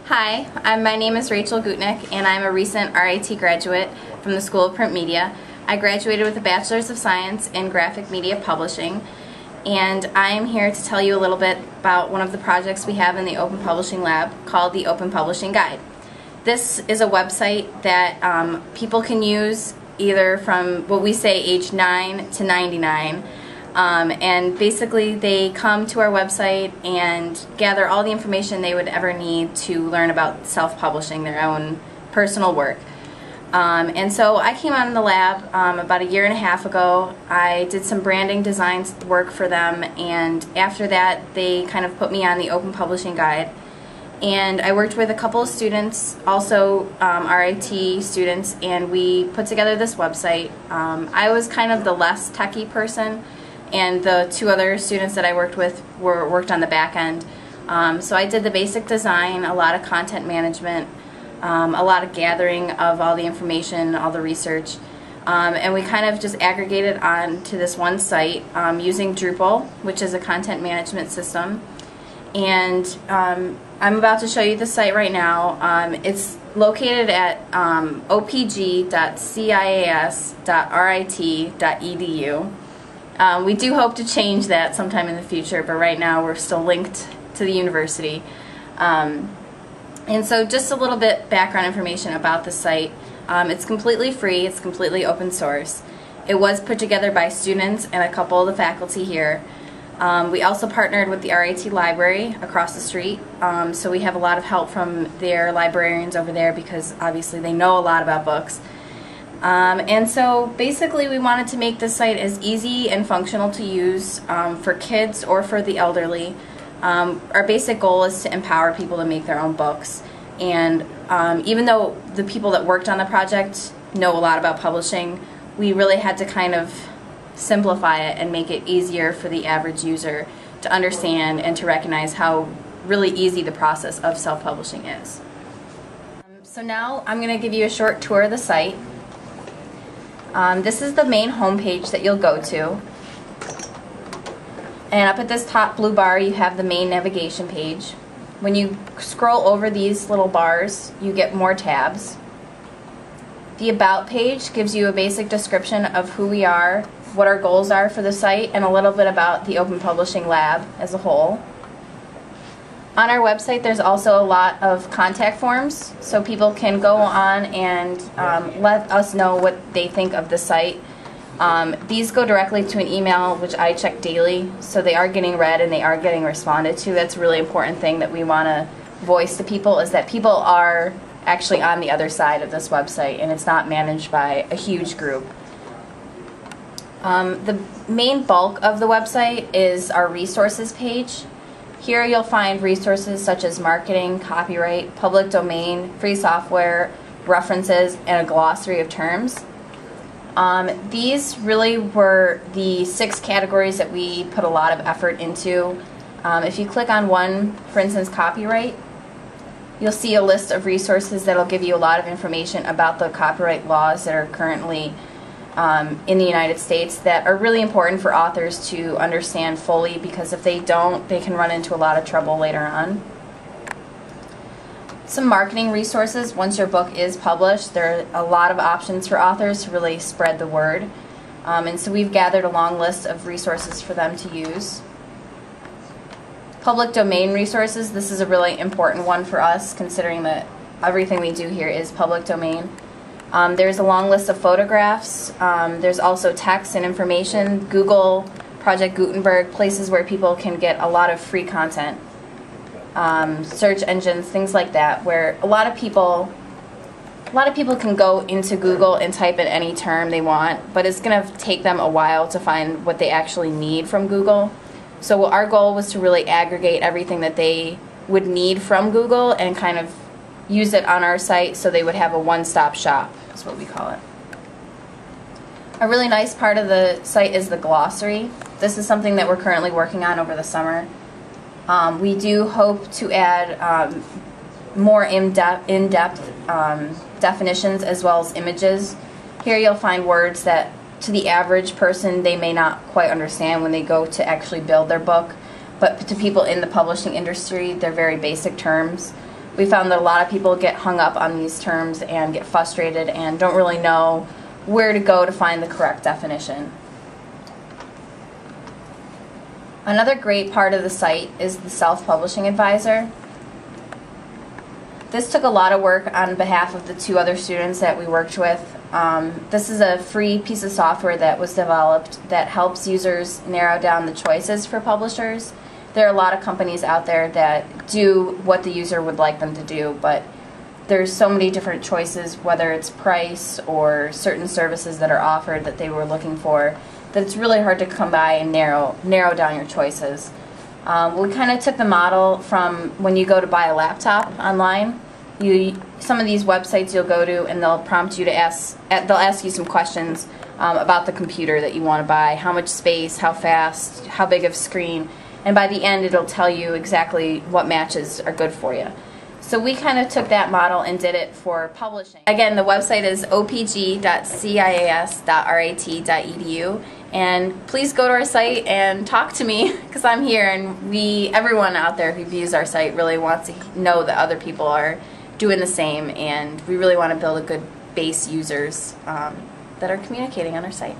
Hi, my name is Rachael Gootnick, and I'm a recent RIT graduate from the School of Print Media. I graduated with a Bachelor's of Science in Graphic Media Publishing, and I am here to tell you a little bit about one of the projects we have in the Open Publishing Lab called the Open Publishing Guide. This is a website that people can use either from what we say age 9 to 99. And basically they come to our website and gather all the information they would ever need to learn about self-publishing their own personal work. And so I came out in the lab about a year and a half ago. I did some branding design work for them, and after that they kind of put me on the Open Publishing Guide. And I worked with a couple of students, also RIT students, and we put together this website. I was kind of the less techie person, and the two other students that I worked with worked on the back end. So I did the basic design, a lot of content management, a lot of gathering of all the information, all the research, and we kind of just aggregated onto this one site using Drupal, which is a content management system. And I'm about to show you the site right now. It's located at opg.cias.rit.edu. We do hope to change that sometime in the future, but right now we're still linked to the university. And so just a little bit background information about the site. It's completely free, it's completely open source. It was put together by students and a couple of the faculty here. We also partnered with the RIT library across the street, so we have a lot of help from their librarians over there because obviously they know a lot about books. And so basically we wanted to make this site as easy and functional to use for kids or for the elderly. Our basic goal is to empower people to make their own books, and even though the people that worked on the project know a lot about publishing, we really had to kind of simplify it and make it easier for the average user to understand and to recognize how really easy the process of self-publishing is. So now I'm going to give you a short tour of the site. This is the main home page that you'll go to, and up at this top blue bar you have the main navigation page. When you scroll over these little bars you get more tabs. The About page gives you a basic description of who we are, what our goals are for the site, and a little bit about the Open Publishing Lab as a whole. On our website there's also a lot of contact forms, so people can go on and let us know what they think of the site. These go directly to an email which I check daily, so they are getting read and they are getting responded to. That's a really important thing that we want to voice to people, is that people are actually on the other side of this website and it's not managed by a huge group. The main bulk of the website is our resources page. Here you'll find resources such as marketing, copyright, public domain, free software, references, and a glossary of terms. These really were the 6 categories that we put a lot of effort into. If you click on one, for instance copyright, you'll see a list of resources that will give you a lot of information about the copyright laws that are currently in the United States that are really important for authors to understand fully, because if they don't, they can run into a lot of trouble later on. Some marketing resources. Once your book is published, there are a lot of options for authors to really spread the word. And so we've gathered a long list of resources for them to use. Public domain resources. This is a really important one for us, considering that everything we do here is public domain. There's a long list of photographs. There's also text and information. Google, Project Gutenberg, places where people can get a lot of free content. Search engines, things like that, where a lot of people can go into Google and type in any term they want, but it's going to take them a while to find what they actually need from Google. So our goal was to really aggregate everything that they would need from Google and kind of use it on our site so they would have a one-stop shop, is what we call it. A really nice part of the site is the glossary. This is something that we're currently working on over the summer. We do hope to add more in-depth definitions as well as images. Here you'll find words that to the average person they may not quite understand when they go to actually build their book, but to people in the publishing industry they're very basic terms. we found that a lot of people get hung up on these terms and get frustrated and don't really know where to go to find the correct definition. Another great part of the site is the Self-Publishing Advisor. This took a lot of work on behalf of the 2 other students that we worked with. This is a free piece of software that was developed that helps users narrow down the choices for publishers. There are a lot of companies out there that do what the user would like them to do, but there's so many different choices, whether it's price or certain services that are offered that they were looking for, that it's really hard to come by and narrow down your choices. We kind of took the model from when you go to buy a laptop online. Some of these websites you'll go to and they'll prompt you to they'll ask you some questions about the computer that you want to buy, how much space, how fast, how big of a screen, and by the end it'll tell you exactly what matches are good for you. So we kind of took that model and did it for publishing. Again, the website is opg.cias.rat.edu, and please go to our site and talk to me because I'm here, and everyone out there who views our site really wants to know that other people are doing the same, and we really want to build a good base users that are communicating on our site.